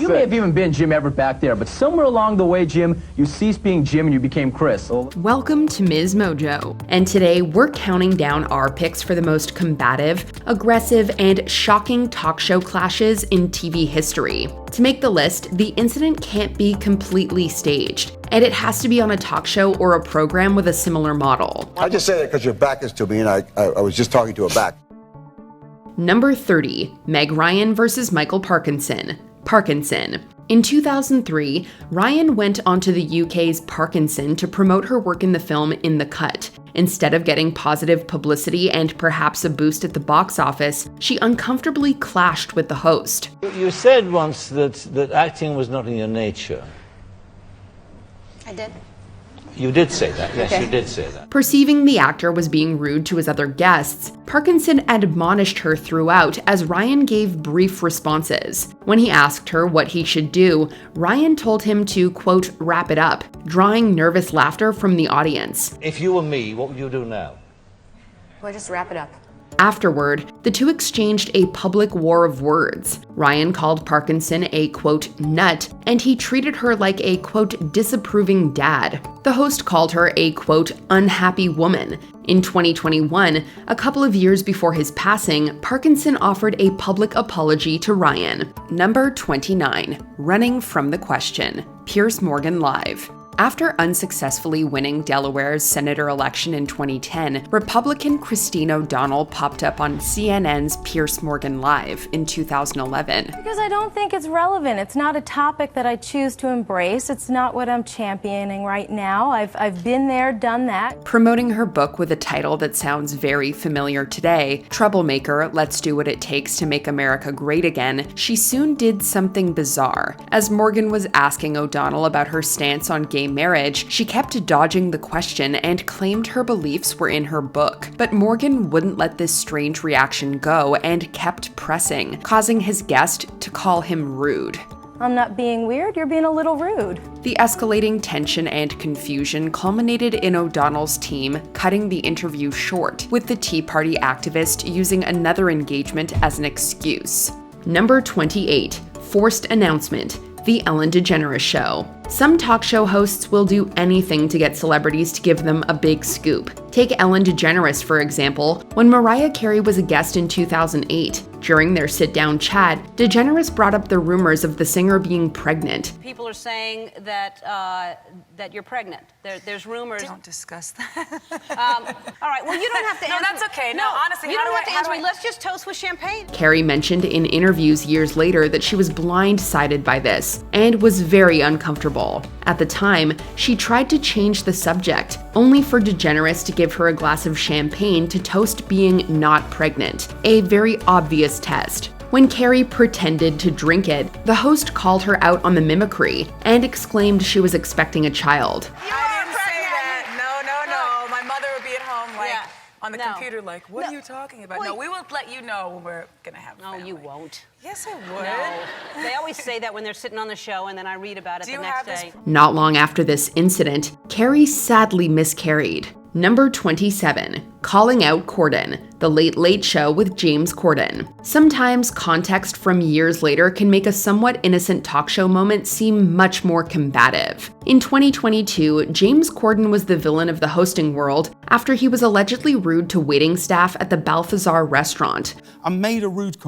You may have even been Jim Everett back there, but somewhere along the way, Jim, you ceased being Jim and you became Chris. Welcome to Ms. Mojo, and today we're counting down our picks for the most combative, aggressive, and shocking talk show clashes in TV history. To make the list, the incident can't be completely staged, and it has to be on a talk show or a program with a similar model. I just say that because your back is to me, and I was just talking to a back. Number 30, Meg Ryan versus Michael Parkinson. Parkinson. In 2003, Ryan went onto the UK's Parkinson to promote her work in the film In the Cut. Instead of getting positive publicity and perhaps a boost at the box office, she uncomfortably clashed with the host. You said once that acting was not in your nature. I did. You did say that, yes, Okay. You did say that. Perceiving the actor was being rude to his other guests, Parkinson admonished her throughout as Ryan gave brief responses. When he asked her what he should do, Ryan told him to, quote, wrap it up, drawing nervous laughter from the audience. If you were me, what would you do now? Well, just wrap it up. Afterward, the two exchanged a public war of words. Ryan called Parkinson a, quote, nut, and he treated her like a, quote, disapproving dad. The host called her a, quote, unhappy woman. In 2021, a couple of years before his passing, Parkinson offered a public apology to Ryan. Number 29, Running from the Question. Piers Morgan Live. After unsuccessfully winning Delaware's senator election in 2010, Republican Christine O'Donnell popped up on CNN's Piers Morgan Live in 2011. Because I don't think it's relevant. It's not a topic that I choose to embrace. It's not what I'm championing right now. I've been there, done that. Promoting her book with a title that sounds very familiar today, Troublemaker, Let's Do What It Takes to Make America Great Again, she soon did something bizarre. As Morgan was asking O'Donnell about her stance on gay marriage, she kept dodging the question and claimed her beliefs were in her book. But Morgan wouldn't let this strange reaction go and kept pressing, causing his guest to call him rude. I'm not being weird, you're being a little rude. The escalating tension and confusion culminated in O'Donnell's team cutting the interview short, with the Tea Party activist using another engagement as an excuse. Number 28, Forced Announcement. The Ellen DeGeneres Show. Some talk show hosts will do anything to get celebrities to give them a big scoop. Take Ellen DeGeneres, for example. When Mariah Carey was a guest in 2008, during their sit-down chat, DeGeneres brought up the rumors of the singer being pregnant. People are saying that that you're pregnant. There's rumors. Don't discuss that. All right. Well, you don't have to answer. No, that's okay. No, honestly, you how don't do have to I- answer me. Let's just toast with champagne. Carey mentioned in interviews years later that she was blindsided by this and was very uncomfortable. At the time, she tried to change the subject, only for DeGeneres to give her a glass of champagne to toast being not pregnant, a very obvious test. When Carey pretended to drink it, the host called her out on the mimicry and exclaimed she was expecting a child. I didn't say that. No. My mother would be at home, like, Yeah. on the No. computer, like, what are you talking about? Well, No, we will let you know when we're gonna have a No, family. you won't. Yes, I would. No. They always say that when they're sitting on the show, and then I read about it Do the you next have this- day. Not long after this incident, Carey sadly miscarried. Number 27, Calling Out Corden, The Late Late Show with James Corden. Sometimes context from years later can make a somewhat innocent talk show moment seem much more combative. In 2022, James Corden was the villain of the hosting world after he was allegedly rude to waiting staff at the Balthazar restaurant. I made a rude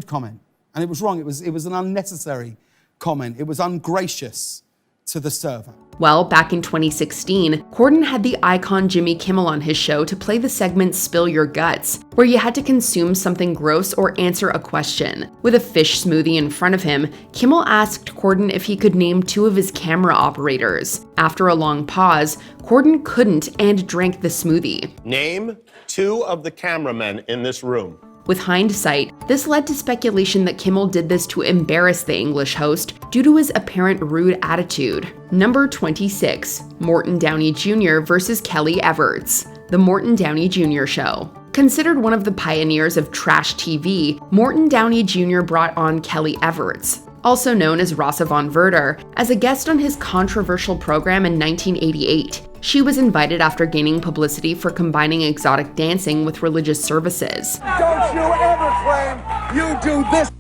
comment, and it was wrong. It was an unnecessary comment. It was ungracious to the server. Well, back in 2016, Corden had the icon Jimmy Kimmel on his show to play the segment Spill Your Guts, where you had to consume something gross or answer a question. With a fish smoothie in front of him, Kimmel asked Corden if he could name two of his camera operators. After a long pause, Corden couldn't and drank the smoothie. Name two of the cameramen in this room. With hindsight, this led to speculation that Kimmel did this to embarrass the English host due to his apparent rude attitude. Number 26, Morton Downey Jr. versus Kelly Everts, The Morton Downey Jr. Show. Considered one of the pioneers of trash TV, Morton Downey Jr. brought on Kelly Everts, also known as Rasa von Werder, as a guest on his controversial program in 1988. She was invited after gaining publicity for combining exotic dancing with religious services. Don't you ever claim you do this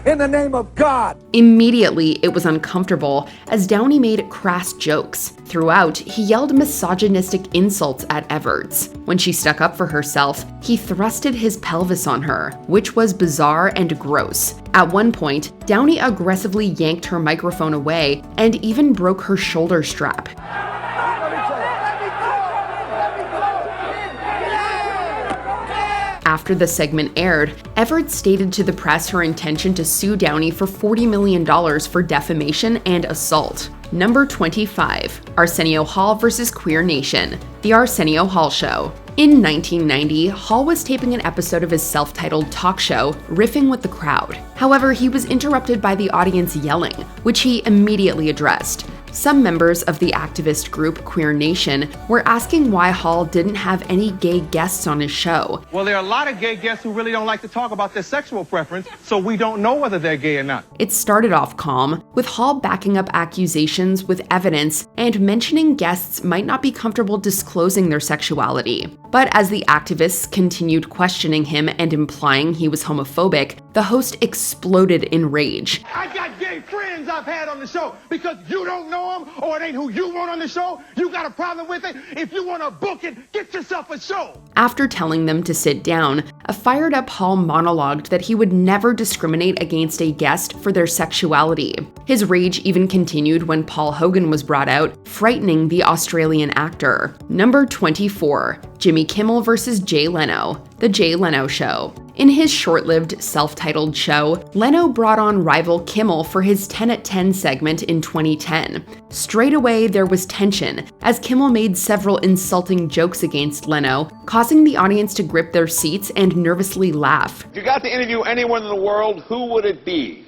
in the name of God. Immediately, it was uncomfortable as Downey made crass jokes. Throughout, he yelled misogynistic insults at Everts. When she stuck up for herself, he thrusted his pelvis on her, which was bizarre and gross. At one point, Downey aggressively yanked her microphone away and even broke her shoulder strap. After the segment aired, Everts stated to the press her intention to sue Downey for $40 million for defamation and assault. Number 25, Arsenio Hall vs. Queer Nation, The Arsenio Hall Show. In 1990, Hall was taping an episode of his self-titled talk show, riffing with the crowd. However, he was interrupted by the audience yelling, which he immediately addressed. Some members of the activist group Queer Nation were asking why Hall didn't have any gay guests on his show. Well, there are a lot of gay guests who really don't like to talk about their sexual preference, so we don't know whether they're gay or not. It started off calm, with Hall backing up accusations with evidence and mentioning guests might not be comfortable disclosing their sexuality. But as the activists continued questioning him and implying he was homophobic, the host exploded in rage. I got gay friends I've had on the show. Because you don't know them or it ain't who you want on the show, you got a problem with it? If you want to book it, get yourself a show. After telling them to sit down, a fired-up Hall monologued that he would never discriminate against a guest for their sexuality. His rage even continued when Paul Hogan was brought out, frightening the Australian actor. Number 24, Jimmy Kimmel vs. Jay Leno, The Jay Leno Show. In his short-lived, self-titled show, Leno brought on rival Kimmel for his 10 at 10 segment in 2010. Straight away, there was tension, as Kimmel made several insulting jokes against Leno, causing the audience to grip their seats and nervously laugh. If you got to interview anyone in the world, who would it be?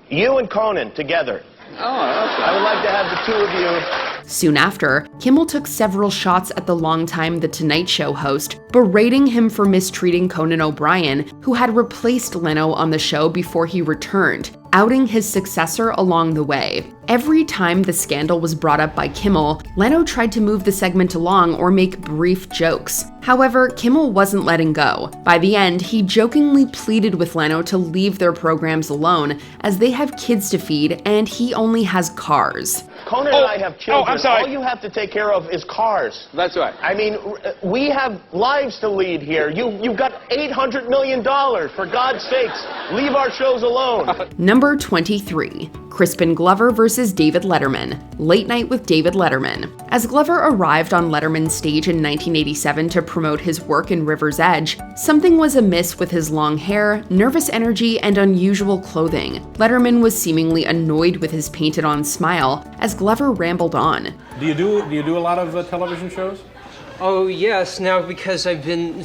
You and Conan together. Oh, okay. I would like to have the two of you. Soon after, Kimmel took several shots at the longtime The Tonight Show host, berating him for mistreating Conan O'Brien, who had replaced Leno on the show before he returned, outing his successor along the way. Every time the scandal was brought up by Kimmel, Leno tried to move the segment along or make brief jokes. However, Kimmel wasn't letting go. By the end, he jokingly pleaded with Leno to leave their programs alone, as they have kids to feed and he only has cars. Conan and I have children. I'm sorry. All you have to take care of is cars. That's right. I mean, we have lives to lead here. You've got $800 million. For God's sakes, leave our shows alone. Number 23. Crispin Glover vs. David Letterman, Late Night with David Letterman. As Glover arrived on Letterman's stage in 1987 to promote his work in River's Edge, something was amiss with his long hair, nervous energy, and unusual clothing. Letterman was seemingly annoyed with his painted-on smile as Glover rambled on. Do you do a lot of television shows? Oh yes, now because I've been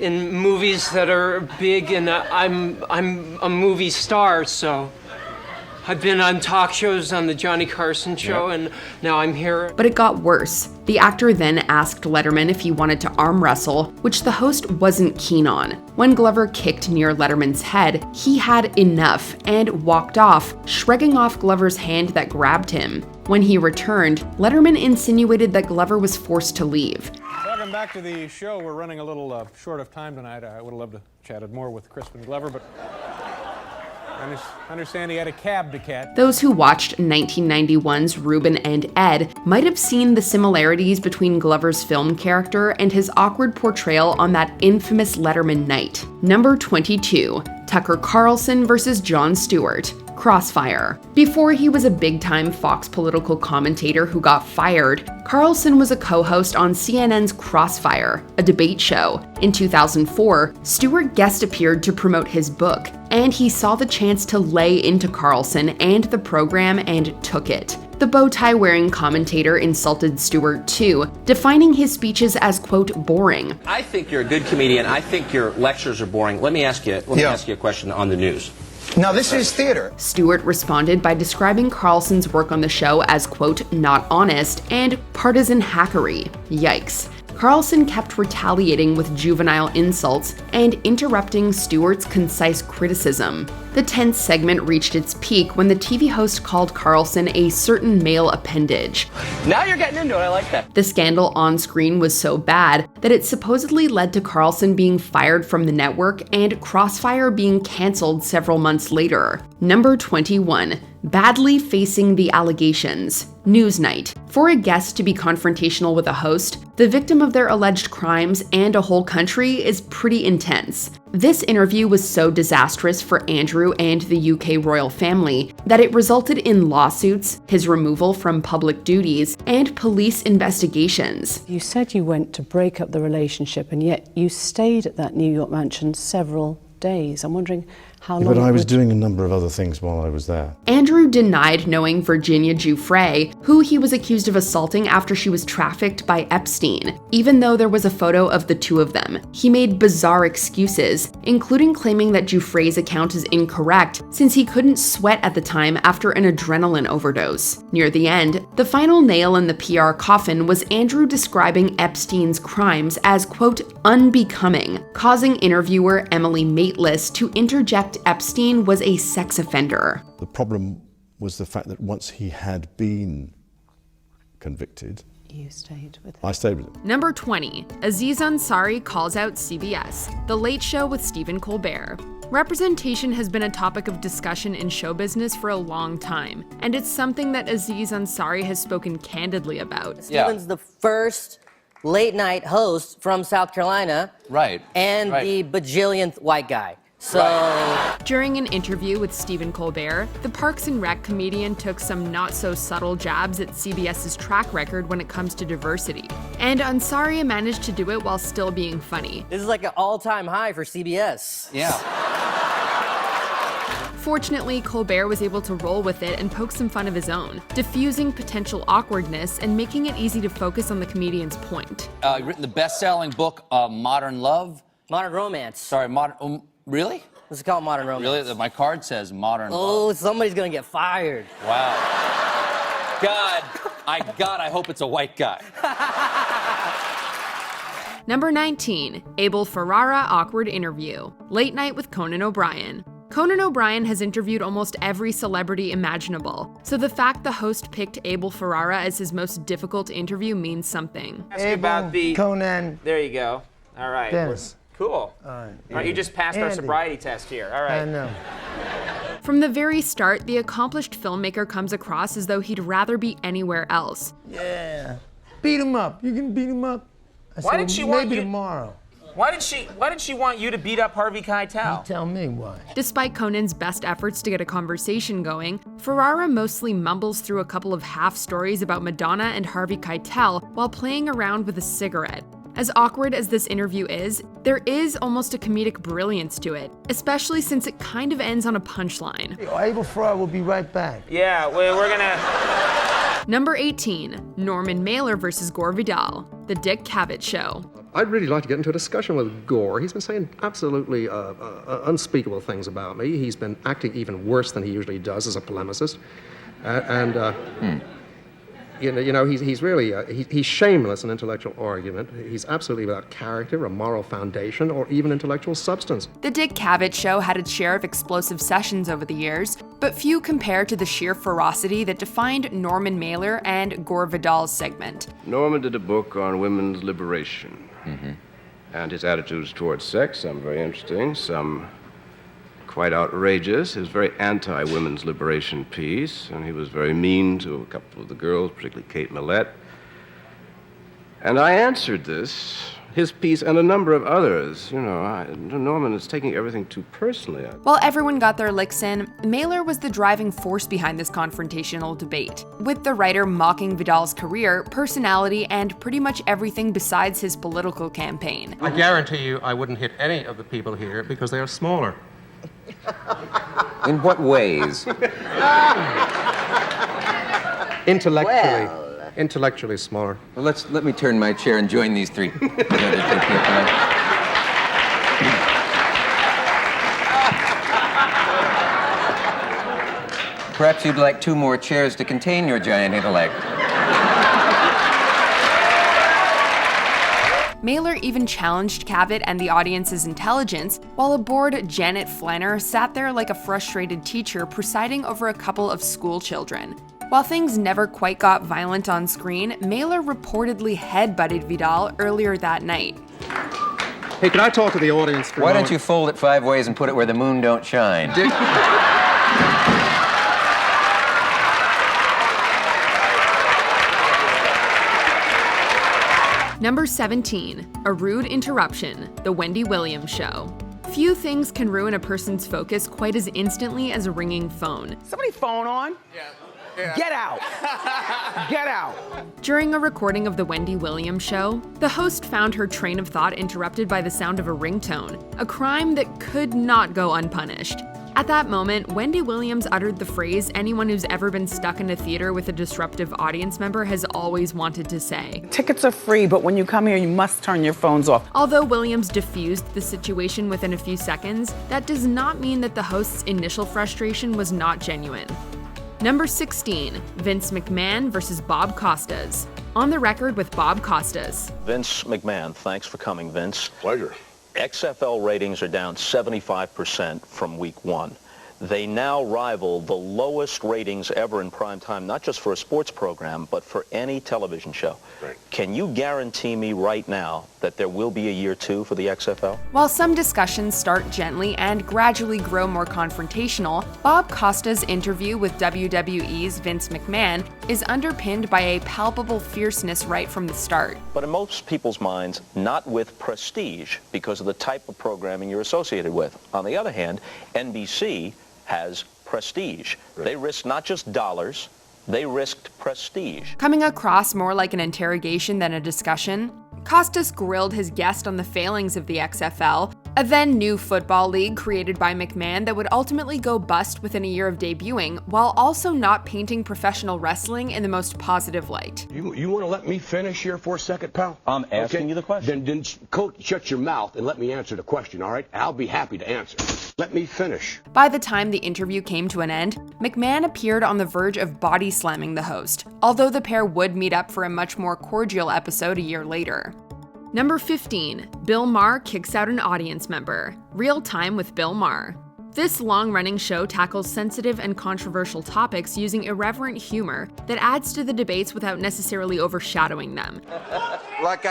in movies that are big and I'm a movie star, so I've been on talk shows on the Johnny Carson show, and now I'm here. But it got worse. The actor then asked Letterman if he wanted to arm wrestle, which the host wasn't keen on. When Glover kicked near Letterman's head, he had enough and walked off, shrugging off Glover's hand that grabbed him. When he returned, Letterman insinuated that Glover was forced to leave. Welcome back to the show. We're running a little short of time tonight. I would have loved to chat more with Crispin Glover, but I understand he had a cab to catch. Those who watched 1991's Ruben and Ed might have seen the similarities between Glover's film character and his awkward portrayal on that infamous Letterman night. Number 22, Tucker Carlson vs. Jon Stewart, Crossfire. Before he was a big-time Fox political commentator who got fired, Carlson was a co-host on CNN's Crossfire, a debate show. In 2004, Stewart guest appeared to promote his book, and he saw the chance to lay into Carlson and the program and took it. The bow tie-wearing commentator insulted Stewart too, defining his speeches as, quote, boring. I think you're a good comedian. I think your lectures are boring. Let me ask you a question on the news. Now, this is theater. Stewart responded by describing Carlson's work on the show as, quote, not honest and partisan hackery. Yikes. Carlson kept retaliating with juvenile insults and interrupting Stewart's concise criticism. The tense segment reached its peak when the TV host called Carlson a certain male appendage. Now you're getting into it, I like that. The scandal on screen was so bad that it supposedly led to Carlson being fired from the network and Crossfire being cancelled several months later. Number 21. Badly facing the allegations. Newsnight. For a guest to be confrontational with a host, the victim of their alleged crimes, and a whole country is pretty intense. This interview was so disastrous for Andrew and the UK royal family that it resulted in lawsuits, his removal from public duties, and police investigations. You said you went to break up the relationship, and yet you stayed at that New York mansion several days. I'm wondering how long. But I was doing a number of other things while I was there. Andrew denied knowing Virginia Giuffre, who he was accused of assaulting after she was trafficked by Epstein, even though there was a photo of the two of them. He made bizarre excuses, including claiming that Giuffre's account is incorrect since he couldn't sweat at the time after an adrenaline overdose. Near the end, the final nail in the PR coffin was Andrew describing Epstein's crimes as, quote, unbecoming, causing interviewer Emily Maitlis to interject Epstein was a sex offender. The problem was the fact that once he had been convicted, you stayed with him. I stayed with him. Number 20. Aziz Ansari calls out CBS. The Late Show with Stephen Colbert. Representation has been a topic of discussion in show business for a long time, and it's something that Aziz Ansari has spoken candidly about. Stephen's the first late-night host from South Carolina. Right. And the bajillionth white guy. So, during an interview with Stephen Colbert, the Parks and Rec comedian took some not-so-subtle jabs at CBS's track record when it comes to diversity. And Ansari managed to do it while still being funny. This is like an all-time high for CBS. Yeah. Fortunately, Colbert was able to roll with it and poke some fun of his own, diffusing potential awkwardness and making it easy to focus on the comedian's point. You've written the best-selling book, Modern Love? Modern Romance. Sorry, really? Let's call it Modern Romance. Really? My card says Modern Love. Oh, somebody's gonna get fired. Wow. God, I hope it's a white guy. Number 19. Abel Ferrara awkward interview. Late Night with Conan O'Brien. Conan O'Brien has interviewed almost every celebrity imaginable, so the fact the host picked Abel Ferrara as his most difficult interview means something. Ask you about the Conan. There you go. All right. Dennis. Cool. All right, you just passed our sobriety test here. All right. I know. From the very start, the accomplished filmmaker comes across as though he'd rather be anywhere else. Yeah. Beat him up. You can beat him up. Why did she want maybe you? Tomorrow. Why did she want you to beat up Harvey Keitel? You tell me why. Despite Conan's best efforts to get a conversation going, Ferrara mostly mumbles through a couple of half stories about Madonna and Harvey Keitel while playing around with a cigarette. As awkward as this interview is, there is almost a comedic brilliance to it, especially since it kind of ends on a punchline. Abel Ferrara will be right back. Yeah, we're gonna... Number 18. Norman Mailer versus Gore Vidal. The Dick Cavett Show. I'd really like to get into a discussion with Gore. He's been saying absolutely unspeakable things about me. He's been acting even worse than he usually does as a polemicist. You know, he's really, he's shameless in intellectual argument. He's absolutely without character, a moral foundation, or even intellectual substance. The Dick Cavett Show had its share of explosive sessions over the years, but few compare to the sheer ferocity that defined Norman Mailer and Gore Vidal's segment. Norman did a book on women's liberation. And his attitudes towards sex, some very interesting, some quite outrageous. He was very anti-women's liberation piece, and he was very mean to a couple of the girls, particularly Kate Millett. And I answered his piece, and a number of others. You know, Norman is taking everything too personally. While everyone got their licks in, Mailer was the driving force behind this confrontational debate, with the writer mocking Vidal's career, personality, and pretty much everything besides his political campaign. I guarantee you I wouldn't hit any of the people here because they are smaller. In what ways? Intellectually smaller. Well, let me turn my chair and join these three. Perhaps you'd like 2 more chairs to contain your giant intellect. Mailer even challenged Cavett and the audience's intelligence, while aboard Janet Flanner sat there like a frustrated teacher presiding over a couple of school children. While things never quite got violent on screen, Mailer reportedly headbutted Vidal earlier that night. Hey, can I talk to the audience for a Why moment? don't you fold it 5 ways and put it where the moon don't shine? Number 17, a rude interruption, the Wendy Williams show. Few things can ruin a person's focus quite as instantly as a ringing phone. Somebody's phone on? Yeah. Get out. Get out. During a recording of the Wendy Williams show, the host found her train of thought interrupted by the sound of a ringtone, a crime that could not go unpunished. At that moment, Wendy Williams uttered the phrase anyone who's ever been stuck in a theater with a disruptive audience member has always wanted to say. Tickets are free, but when you come here, you must turn your phones off. Although Williams diffused the situation within a few seconds, that does not mean that the host's initial frustration was not genuine. Number 16, Vince McMahon versus Bob Costas. On the record with Bob Costas. Vince McMahon, thanks for coming, Vince. Pleasure. XFL ratings are down 75% from week 1. They now rival the lowest ratings ever in prime time, not just for a sports program, but for any television show. Right. Can you guarantee me right now that there will be a year 2 for the XFL? While some discussions start gently and gradually grow more confrontational, Bob Costas' interview with WWE's Vince McMahon is underpinned by a palpable fierceness right from the start. But in most people's minds, not with prestige because of the type of programming you're associated with. On the other hand, NBC has prestige. Right. They risk not just dollars, they risked prestige. Coming across more like an interrogation than a discussion, Costas grilled his guest on the failings of the XFL, a then new football league created by McMahon that would ultimately go bust within a year of debuting, while also not painting professional wrestling in the most positive light. You want to let me finish here for a second, pal? I'm asking you the question. Then shut your mouth and let me answer the question, all right? I'll be happy to answer. Let me finish. By the time the interview came to an end, McMahon appeared on the verge of body slamming the host, although the pair would meet up for a much more cordial episode a year later. Number 15, Bill Maher kicks out an audience member. Real Time with Bill Maher. This long-running show tackles sensitive and controversial topics using irreverent humor that adds to the debates without necessarily overshadowing them. Like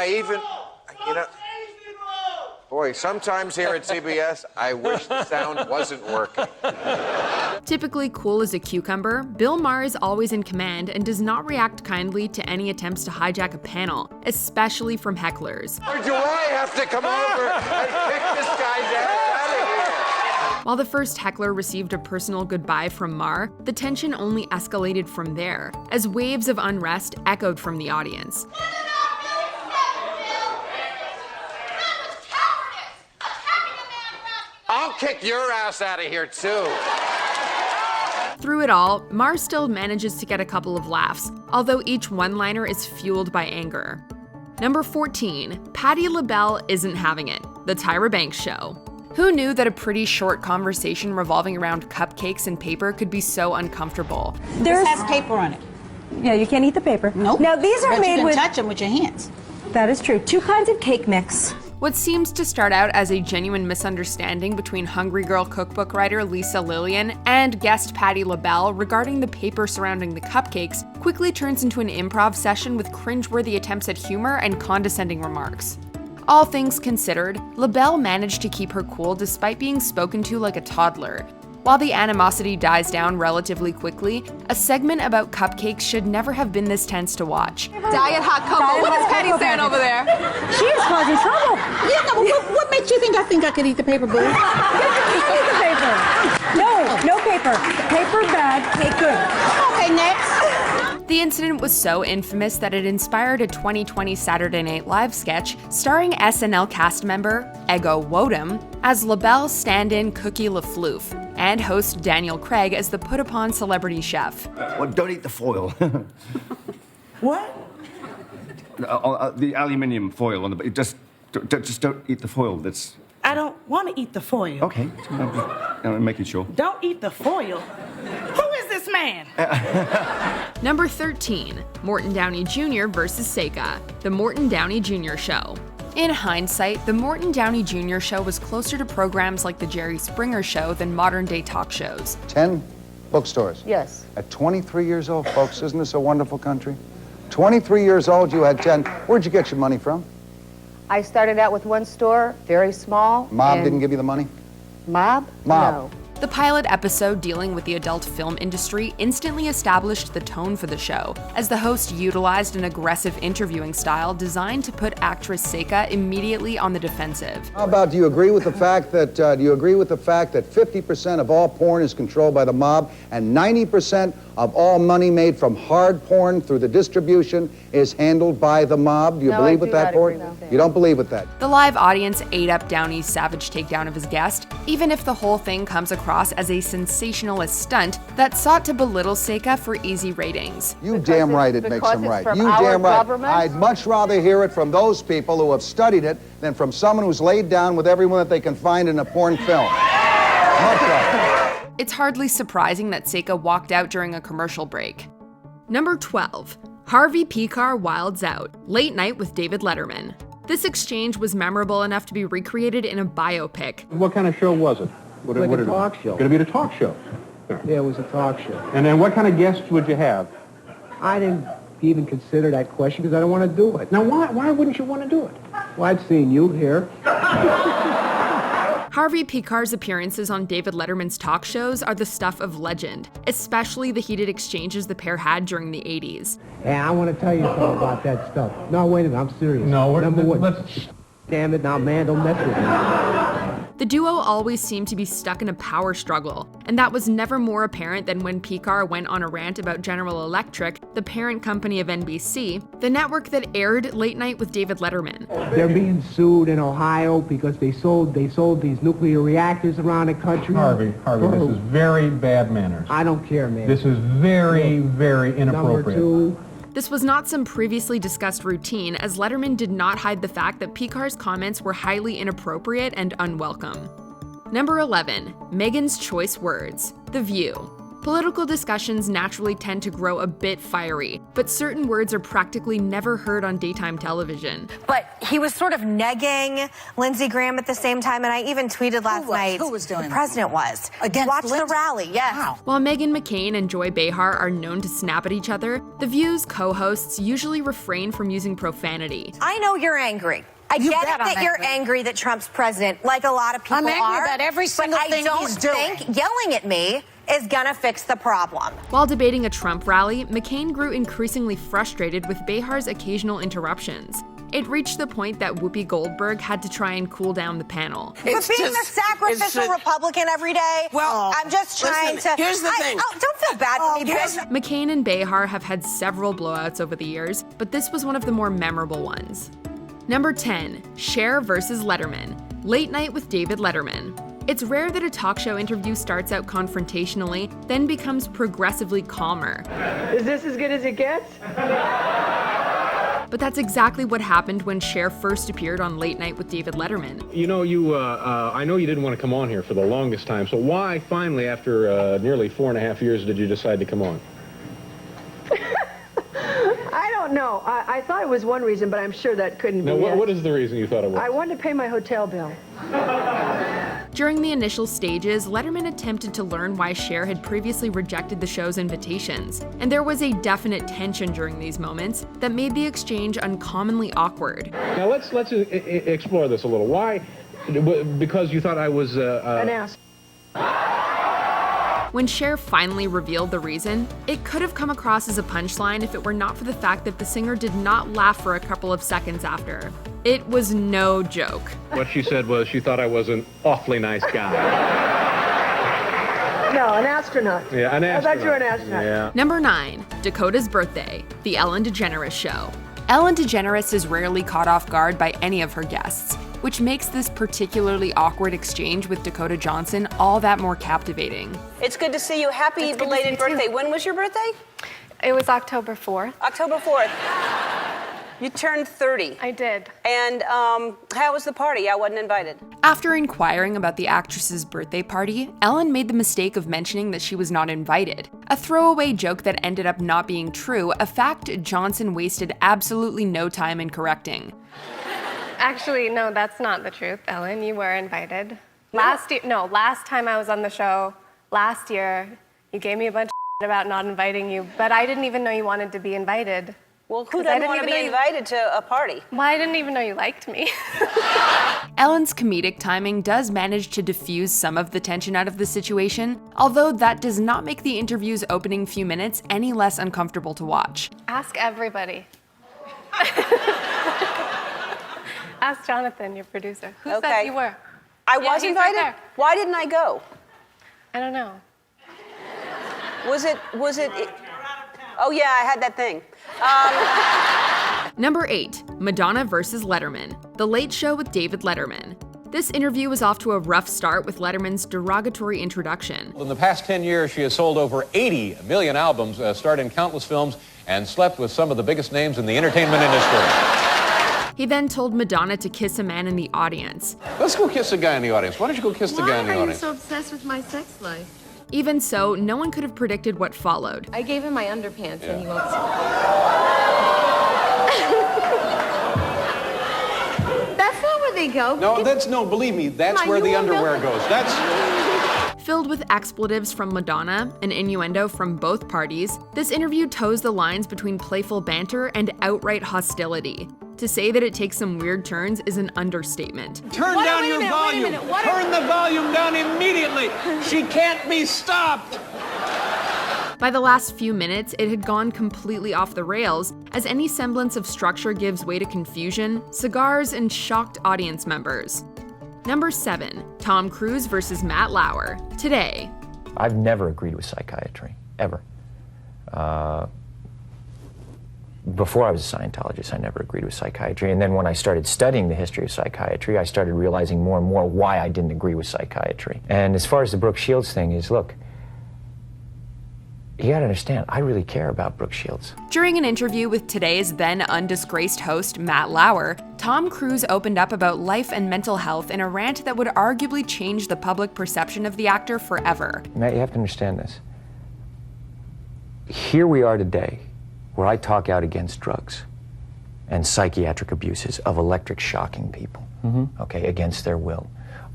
boy, sometimes here at CBS, I wish the sound wasn't working. Typically cool as a cucumber, Bill Maher is always in command and does not react kindly to any attempts to hijack a panel, especially from hecklers. Or do I have to come over and kick this guy's ass out of here? While the first heckler received a personal goodbye from Maher, the tension only escalated from there, as waves of unrest echoed from the audience. I'll kick your ass out of here, too. Through it all, Maher still manages to get a couple of laughs, although each one-liner is fueled by anger. Number 14, Patti LaBelle isn't having it, the Tyra Banks show. Who knew that a pretty short conversation revolving around cupcakes and paper could be so uncomfortable? This has paper on it. Yeah, you can't eat the paper. Nope. Now these are But made you can with... touch them with your hands. That is true. 2 kinds of cake mix. What seems to start out as a genuine misunderstanding between Hungry Girl cookbook writer Lisa Lillian and guest Patti LaBelle regarding the paper surrounding the cupcakes quickly turns into an improv session with cringeworthy attempts at humor and condescending remarks. All things considered, LaBelle managed to keep her cool despite being spoken to like a toddler. While the animosity dies down relatively quickly, a segment about cupcakes should never have been this tense to watch. Diet hot cocoa. What is Patty saying over there? She is causing trouble. Yeah, no, what makes you think I could eat the paper, boo? You can eat the paper. No paper. Paper bad, cake good. Okay, next. The incident was so infamous that it inspired a 2020 Saturday Night Live sketch starring SNL cast member Ego Wodum as LaBelle's stand-in Cookie LaFloof, and host Daniel Craig as the put-upon celebrity chef. Well, don't eat the foil. What? The aluminium foil on the. Just don't eat the foil. That's. I don't want to eat the foil. Okay. I'm making sure. Don't eat the foil. Who is this man? Number 13, Morton Downey Jr. versus Seika, the Morton Downey Jr. show. In hindsight, the Morton Downey Jr. show was closer to programs like The Jerry Springer Show than modern-day talk shows. 10 bookstores? Yes. At 23 years old, folks, isn't this a wonderful country? 23 years old, you had 10. Where'd you get your money from? I started out with one store, very small. Mob didn't give you the money? Mob? Mob. No. The pilot episode dealing with the adult film industry instantly established the tone for the show, as the host utilized an aggressive interviewing style designed to put actress Seika immediately on the defensive. How about, do you agree with the fact that 50% of all porn is controlled by the mob, and 90% of all money made from hard porn through the distribution is handled by the mob? Do you believe with that, Port? You don't believe with that? The live audience ate up Downey's savage takedown of his guest, even if the whole thing comes across as a sensationalist stunt that sought to belittle Seika for easy ratings. You damn right it makes them right. You damn right. I'd much rather hear it from those people who have studied it than from someone who's laid down with everyone that they can find in a porn film. Much rather. It's hardly surprising that Seika walked out during a commercial break. Number 12. Harvey Pekar wilds out. Late Night with David Letterman. This exchange was memorable enough to be recreated in a biopic. What kind of show was it? Like a talk show. Going to be a talk show? Yeah, it was a talk show. And then what kind of guests would you have? I didn't even consider that question because I don't want to do it. Now, why wouldn't you want to do it? Well, I'd seen you here. Harvey Pekar's appearances on David Letterman's talk shows are the stuff of legend, especially the heated exchanges the pair had during the 80s. Hey, I want to tell you something about that stuff. No, wait a minute, I'm serious. No, let's... Damn it, now, man, don't mess with me. The duo always seemed to be stuck in a power struggle, and that was never more apparent than when Pekar went on a rant about General Electric, the parent company of NBC, the network that aired Late Night with David Letterman. They're being sued in Ohio because they sold these nuclear reactors around the country. Harvey, this is very bad manners. I don't care, man. This is very, very inappropriate. Number 2. This was not some previously discussed routine, as Letterman did not hide the fact that Pekar's comments were highly inappropriate and unwelcome. Number 11. Meghan's choice words. The View. Political discussions naturally tend to grow a bit fiery, but certain words are practically never heard on daytime television. But he was sort of negging Lindsey Graham at the same time, and I even tweeted last night. Who was doing The president was. Against Watch Lindsey? the rally, yes. Wow. While Meghan McCain and Joy Behar are known to snap at each other, The View's co-hosts usually refrain from using profanity. I know you're angry. I get it that you're angry that Trump's president, like a lot of people I'm angry are. about every single but thing I don't he's doing. think yelling at me is gonna fix the problem. While debating a Trump rally, McCain grew increasingly frustrated with Behar's occasional interruptions. It reached the point that Whoopi Goldberg had to try and cool down the panel. But being the sacrificial Republican every day, I'm just trying to... Here's the thing. Don't feel bad for me, because... McCain and Behar have had several blowouts over the years, but this was one of the more memorable ones. Number 10. Cher versus Letterman. Late Night with David Letterman. It's rare that a talk show interview starts out confrontationally, then becomes progressively calmer. Is this as good as it gets? But that's exactly what happened when Cher first appeared on Late Night with David Letterman. You know, I know you didn't want to come on here for the longest time, so why finally, after nearly 4.5 years, did you decide to come on? I don't know. I thought it was one reason, but I'm sure that couldn't be it. What is the reason you thought it was? I wanted to pay my hotel bill. During the initial stages, Letterman attempted to learn why Cher had previously rejected the show's invitations, and there was a definite tension during these moments that made the exchange uncommonly awkward. Now let's explore this a little. Why? Because you thought I was An ass. When Cher finally revealed the reason, it could have come across as a punchline if it were not for the fact that the singer did not laugh for a couple of seconds after. It was no joke. What she said was she thought I was an awfully nice guy. No, an astronaut. Yeah, an astronaut. I thought you were an astronaut. Yeah. Number 9. Dakota's Birthday. The Ellen DeGeneres Show. Ellen DeGeneres is rarely caught off guard by any of her guests, which makes this particularly awkward exchange with Dakota Johnson all that more captivating. It's good to see you. Happy belated birthday. When was your birthday? It was October 4th. October 4th. You turned 30. I did. And how was the party? I wasn't invited. After inquiring about the actress's birthday party, Ellen made the mistake of mentioning that she was not invited. A throwaway joke that ended up not being true, a fact Johnson wasted absolutely no time in correcting. Actually, no, that's not the truth, Ellen. You were invited. Last time I was on the show, last year, you gave me a bunch of shit about not inviting you, but I didn't even know you wanted to be invited. Well, who doesn't want to be invited to a party? Well, I didn't even know you liked me. Ellen's comedic timing does manage to diffuse some of the tension out of the situation, although that does not make the interview's opening few minutes any less uncomfortable to watch. Ask everybody. Ask Jonathan, your producer. Who said you were? I was invited? Right. Why didn't I go? I don't know. Was it? Oh yeah, I had that thing. Number 8, Madonna versus Letterman, The Late Show with David Letterman. This interview was off to a rough start with Letterman's derogatory introduction. In the past 10 years, she has sold over 80 million albums, starred in countless films, and slept with some of the biggest names in the entertainment industry. He then told Madonna to kiss a man in the audience. Let's go kiss a guy in the audience. Why don't you go kiss the guy in the audience? Why are you so obsessed with my sex life? Even so, no one could have predicted what followed. I gave him my underpants and he won't. That's not where they go. No, believe me, that's where the underwear goes. Filled with expletives from Madonna and innuendo from both parties, this interview toes the lines between playful banter and outright hostility. To say that it takes some weird turns is an understatement. Turn down your volume. Turn the volume down immediately. She can't be stopped. By the last few minutes, it had gone completely off the rails, as any semblance of structure gives way to confusion, cigars, and shocked audience members. Number 7, Tom Cruise versus Matt Lauer. Today. I've never agreed with psychiatry, ever. Before I was a Scientologist, I never agreed with psychiatry. And then when I started studying the history of psychiatry, I started realizing more and more why I didn't agree with psychiatry. And as far as the Brooke Shields thing is, look, you gotta understand, I really care about Brooke Shields. During an interview with Today's then undisgraced host, Matt Lauer, Tom Cruise opened up about life and mental health in a rant that would arguably change the public perception of the actor forever. Matt, you have to understand this. Here we are today, where I talk out against drugs and psychiatric abuses of electric shocking people, okay, against their will,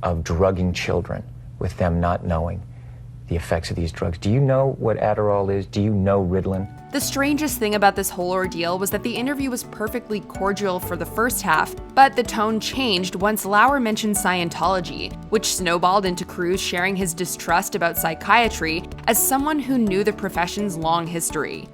of drugging children with them not knowing the effects of these drugs. Do you know what Adderall is? Do you know Ritalin? The strangest thing about this whole ordeal was that the interview was perfectly cordial for the first half, but the tone changed once Lauer mentioned Scientology, which snowballed into Cruise sharing his distrust about psychiatry as someone who knew the profession's long history.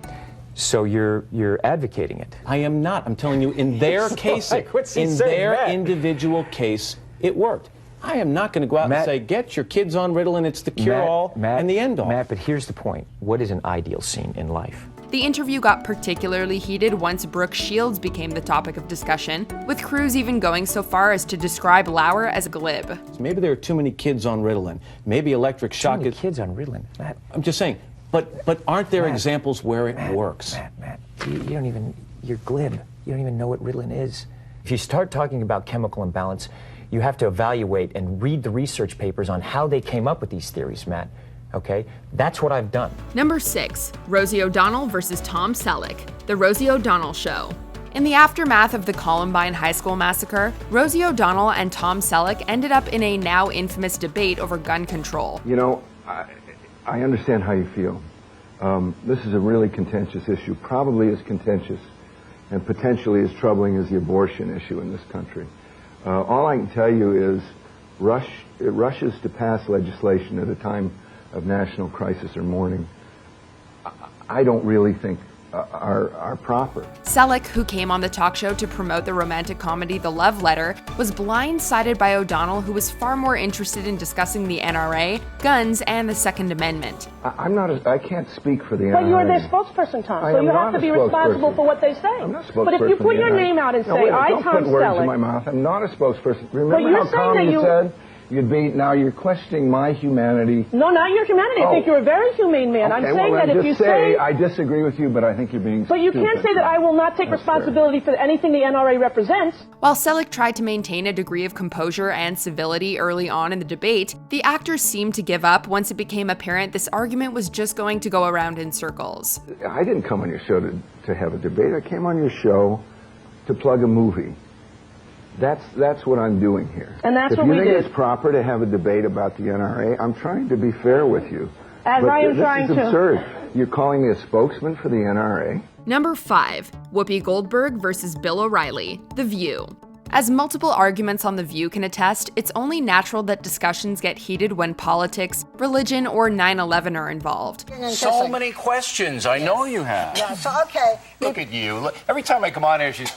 So you're advocating it? I am not. I'm telling you, in their case, in their individual case, it worked. I am not going to go out and say, get your kids on Ritalin, it's the cure-all and the end-all. Matt, but here's the point. What is an ideal scene in life? The interview got particularly heated once Brooke Shields became the topic of discussion, with Cruise even going so far as to describe Lauer as glib. Maybe there are too many kids on Ritalin. Maybe electric shock is... kids on Ritalin, Matt. I'm just saying, but aren't there examples where it works? Matt, you don't even... You're glib. You don't even know what Ritalin is. If you start talking about chemical imbalance, you have to evaluate and read the research papers on how they came up with these theories, Matt. Okay? That's what I've done. Number 6, Rosie O'Donnell versus Tom Selleck, The Rosie O'Donnell Show. In the aftermath of the Columbine High School massacre, Rosie O'Donnell and Tom Selleck ended up in a now infamous debate over gun control. You know, I understand how you feel. This is a really contentious issue, probably as contentious and potentially as troubling as the abortion issue in this country. All I can tell you is it rushes to pass legislation at a time of national crisis or mourning. I don't really think are proper. Selleck, who came on the talk show to promote the romantic comedy The Love Letter, was blindsided by O'Donnell, who was far more interested in discussing the NRA, guns, and the Second Amendment. I can't speak for the NRA. But you're their spokesperson, Tom, so you have to be responsible for what they say. I'm not a spokesperson. But if you put your name out and say, I, Tom Selleck... Don't put words in my mouth. I'm not a spokesperson. Remember how calm you said? Now you're questioning my humanity. No, not your humanity. I think you're a very humane man. Okay, I'm saying that if you say... I disagree with you, but I think you're being But you can't say that I will not take responsibility for anything the NRA represents. While Selleck tried to maintain a degree of composure and civility early on in the debate, the actor seemed to give up once it became apparent this argument was just going to go around in circles. I didn't come on your show to have a debate. I came on your show to plug a movie. That's what I'm doing here. And that's if what you we think did. it's proper to have a debate about the NRA, I'm trying to be fair with you. And I am trying this is to. absurd. You're calling me a spokesman for the NRA? Number 5. Whoopi Goldberg versus Bill O'Reilly, The View. As multiple arguments on The View can attest, it's only natural that discussions get heated when politics, religion, or 9/11 are involved. So many questions. I know you have. Yeah, so, okay. Look at you. Look, every time I come on here, she's,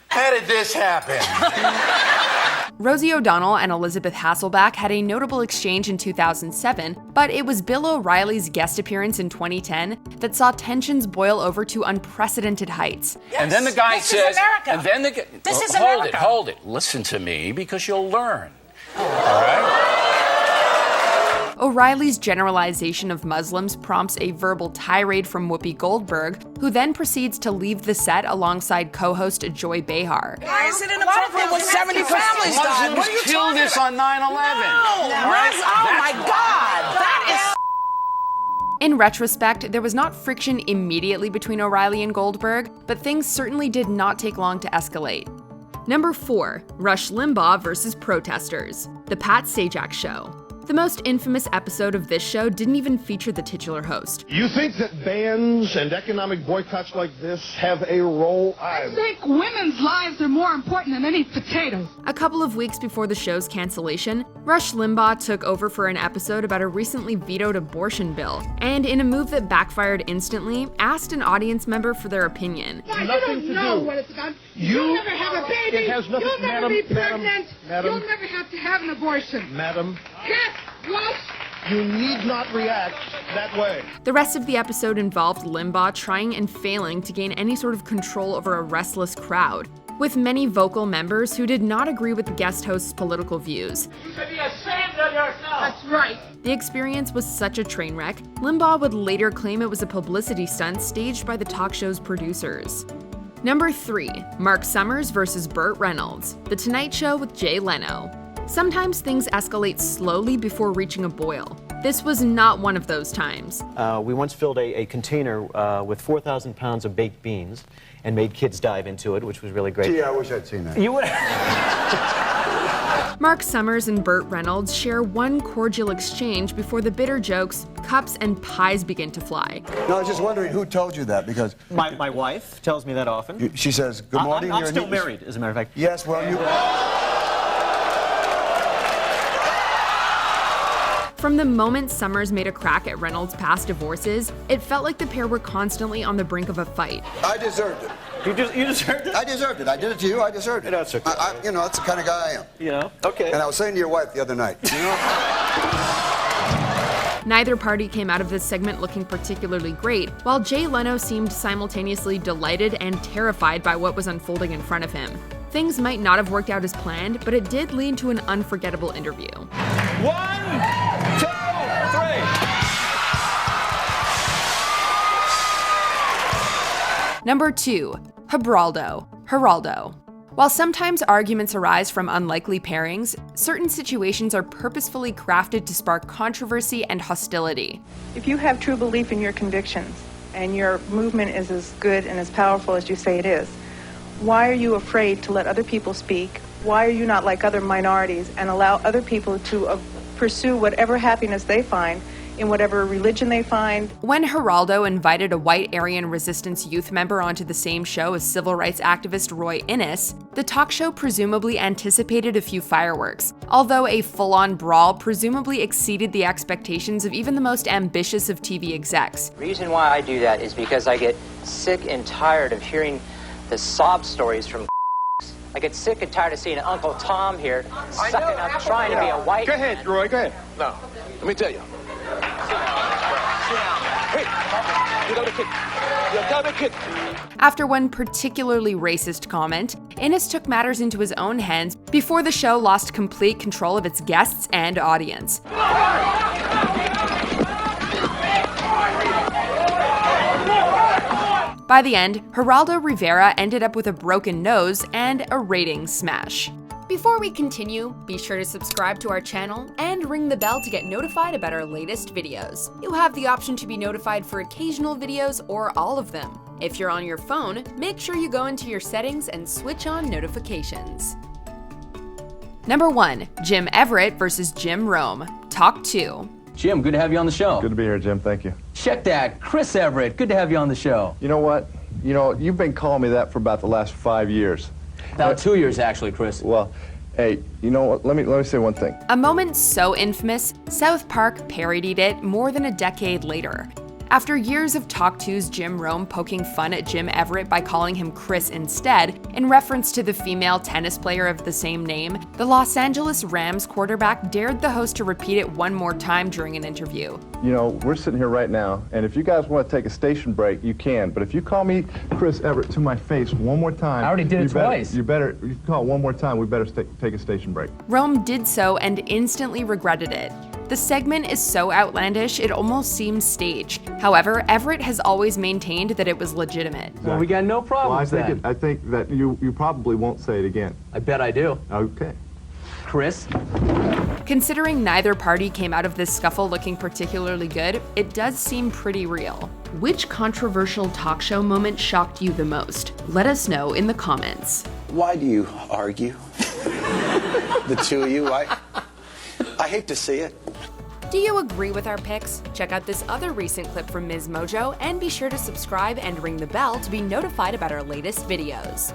how did this happen? Rosie O'Donnell and Elizabeth Hasselbeck had a notable exchange in 2007, but it was Bill O'Reilly's guest appearance in 2010 that saw tensions boil over to unprecedented heights. Yes, and then the guy this says, is America. and then the This is hold America. hold it. Listen to me because you'll learn. All right? O'Reilly's generalization of Muslims prompts a verbal tirade from Whoopi Goldberg, who then proceeds to leave the set alongside co-host Joy Behar. Why is it inappropriate when 70 families died? What are you killed this on 9/11. No. Right? Oh my God. That is. In retrospect, there was not friction immediately between O'Reilly and Goldberg, but things certainly did not take long to escalate. Number 4. Rush Limbaugh versus protesters. The Pat Sajak Show. The most infamous episode of this show didn't even feature the titular host. You think that bans and economic boycotts like this have a role? I think women's lives are more important than any potatoes. A couple of weeks before the show's cancellation, Rush Limbaugh took over for an episode about a recently vetoed abortion bill, and in a move that backfired instantly, asked an audience member for their opinion. Why, you don't know what it's about. You'll never have a baby. It has nothing, You'll never be pregnant. Madam, You'll never have to have an abortion. Madam. Yes, what? You need not react that way. The rest of the episode involved Limbaugh trying and failing to gain any sort of control over a restless crowd, with many vocal members who did not agree with the guest host's political views. You should be ashamed of yourself. That's right. The experience was such a train wreck, Limbaugh would later claim it was a publicity stunt staged by the talk show's producers. Number 3. Mark Summers versus Burt Reynolds. The Tonight Show with Jay Leno. Sometimes things escalate slowly before reaching a boil. This was not one of those times. We once filled a container with 4,000 pounds of baked beans and made kids dive into it, which was really great. Gee, I wish I'd seen that. You would. Mark Summers and Burt Reynolds share one cordial exchange before the bitter jokes, cups, and pies begin to fly. No, I was just wondering who told you that, because... My wife tells me that often. She says, good morning. I'm still married, as a matter of fact. Yes, well, you... From the moment Summers made a crack at Reynolds' past divorces, it felt like the pair were constantly on the brink of a fight. I deserved it. You deserved it? I deserved it. I did it to you. I deserved it. No, it's okay. You know, that's the kind of guy I am. You know? Okay. And I was saying to your wife the other night, you know... Neither party came out of this segment looking particularly great, while Jay Leno seemed simultaneously delighted and terrified by what was unfolding in front of him. Things might not have worked out as planned, but it did lead to an unforgettable interview. 1, 2, 3. Number 2. Geraldo. While sometimes arguments arise from unlikely pairings, certain situations are purposefully crafted to spark controversy and hostility. If you have true belief in your convictions and your movement is as good and as powerful as you say it is, why are you afraid to let other people speak? Why are you not like other minorities and allow other people to pursue whatever happiness they find in whatever religion they find? When Geraldo invited a white Aryan resistance youth member onto the same show as civil rights activist Roy Innis, the talk show presumably anticipated a few fireworks, although a full-on brawl presumably exceeded the expectations of even the most ambitious of TV execs. The reason why I do that is because I get sick and tired of hearing the sob stories from I get sick and tired of seeing Uncle Tom here sucking up trying to be a white man. Go ahead, Roy, go ahead. Now, let me tell you. After one particularly racist comment, Innis took matters into his own hands before the show lost complete control of its guests and audience. By the end, Geraldo Rivera ended up with a broken nose and a ratings smash. Before we continue, be sure to subscribe to our channel and ring the bell to get notified about our latest videos. You have the option to be notified for occasional videos or all of them. If you're on your phone, make sure you go into your settings and switch on notifications. Number 1. Jim Everett versus Jim Rome. Talk 2. Jim, good to have you on the show. Good to be here, Jim. Thank you. Check that. Chris Everett, good to have you on the show. You know what? You've been calling me that for about the last 5 years. About 2 years, actually, Chris. Well, hey, you know what? Let me say one thing. A moment so infamous, South Park parodied it more than a decade later. After years of Talk 2's Jim Rome poking fun at Jim Everett by calling him Chris instead, in reference to the female tennis player of the same name, the Los Angeles Rams quarterback dared the host to repeat it one more time during an interview. We're sitting here right now, and if you guys want to take a station break, you can. But if you call me Chris Everett to my face one more time... I already did it twice. You call it one more time, we better take a station break. Rome did so and instantly regretted it. The segment is so outlandish, it almost seems staged. However, Everett has always maintained that it was legitimate. Exactly. Well, we got no problems then. I think that you probably won't say it again. I bet I do. Okay. Chris? Considering neither party came out of this scuffle looking particularly good, it does seem pretty real. Which controversial talk show moment shocked you the most? Let us know in the comments. Why do you argue? The two of you, I hate to see it. Do you agree with our picks? Check out this other recent clip from Ms. Mojo and be sure to subscribe and ring the bell to be notified about our latest videos.